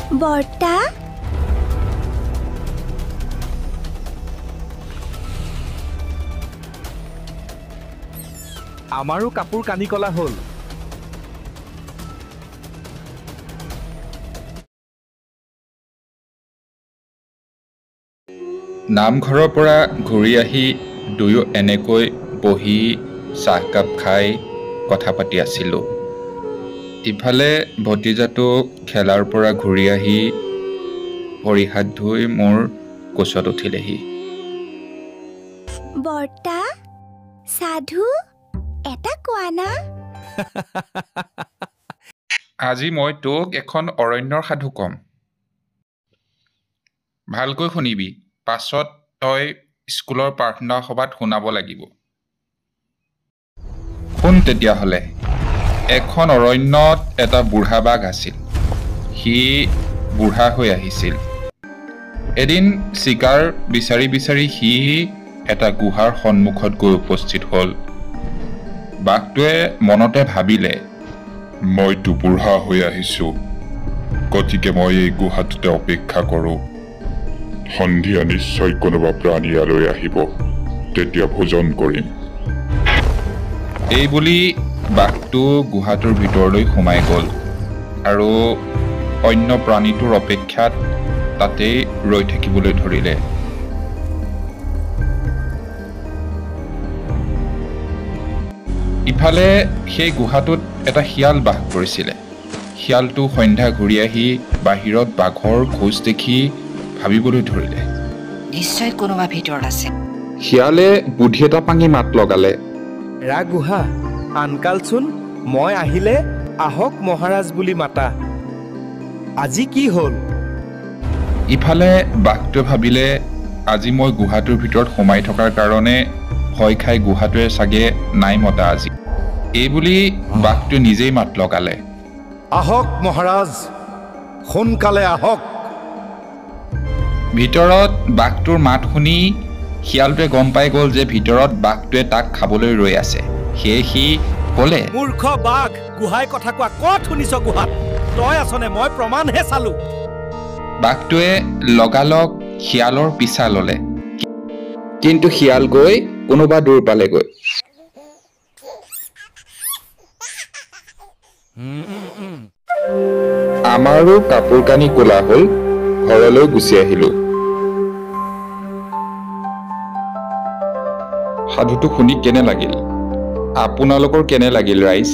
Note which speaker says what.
Speaker 1: বৰ্তা
Speaker 2: আমাৰো কাপোৰ কানি কলা হ'ল
Speaker 3: নামঘৰৰ পৰা ঘূৰি আহি দুয়ো এনেকৈ বহি চাহকাপ খাই কথা পাতি আছিলোঁ। ইফালে ভতিজাটো খেলাৰ পৰা ঘূৰি আহি ভৰি হাত ধুই মোৰ কোচত উঠিলেহি।
Speaker 1: বৰ্তা সাধু এটা কোৱা না
Speaker 3: আজি মই তোক এখন অৰণ্যৰ সাধু ক'ম। ভালকৈ শুনিবি, পাছত তই স্কুলৰ প্ৰাৰ্থনা সভাত শুনাব লাগিব। শুন তেতিয়াহ'লে। এখন অৰণ্যত এটা বুঢ়া বাঘ আছিল। সি বুঢ়া হৈ আহিছিল। এদিন চিকাৰ বিচাৰি বিচাৰি সি এটা গুহাৰ সন্মুখত গৈ উপস্থিত হ'ল। বাঘটোৱে মনতে ভাবিলে, মইতো বুঢ়া হৈ আহিছোঁ, গতিকে মই এই গুহাটোতে অপেক্ষা কৰোঁ। সন্ধিয়া নিশ্চয় কোনোবা প্ৰাণী ইয়ালৈ আহিব, তেতিয়া ভোজন কৰিম। এই বুলি বাঘটো গুহাটোৰ ভিতৰলৈ সোমাই গ'ল আৰু অন্য প্ৰাণীটোৰ অপেক্ষাত তাতেই ৰৈ থাকিবলৈ ধৰিলে। ইফালে সেই গুহাটোত এটা শিয়াল বাস কৰিছিলে। শিয়ালটো সন্ধ্যা ঘূৰি আহি বাহিৰত বাঘৰ খোজ দেখি ভাবিবলৈ ধৰিলে,
Speaker 4: নিশ্চয় কোনোবা ভিতৰত আছে।
Speaker 3: শিয়ালে বুদ্ধি এটা পাঙি মাত লগালে,
Speaker 2: ৰা গুহা আনকালচোন মই আহিলে আহক মহাৰাজ বুলি মাতা। আজি কি হ'ল?
Speaker 3: ইফালে বাঘটোৱে ভাবিলে, আজি মই গুহাটোৰ ভিতৰত সোমাই থকাৰ কাৰণে ভয় খাই গুহাটোৱে চাগে নাই মতা আজি। এই বুলি বাঘটোৱে নিজেই মাত লগালে,
Speaker 5: আহক মহাৰাজ, সোনকালে আহক।
Speaker 3: ভিতৰত বাঘটোৰ মাত শুনি শিয়ালটোৱে গম পাই গ'ল যে ভিতৰত বাঘটোৱে তাক খাবলৈ ৰৈ আছে। সেয়ে সি ক'লে,
Speaker 2: মূৰ্খ বাঘ, গুহাই কথা কোৱা, ক'ত শুনিছ গুহাত? তই আছনে? মই প্ৰমাণহে চালো।
Speaker 3: বাঘটোৱে লগালগ শিয়ালৰ পিছা ল'লে, কিন্তু শিয়াল গৈ কোনোবা দূৰ পালেগৈ। আমাৰো কাপোৰ কানি ক'লা হ'ল, ঘৰলৈ গুচি আহিলোঁ। সাধুটো শুনি কেনে লাগিল? আপোনালোকৰ কেনে লাগিল ৰাইজ?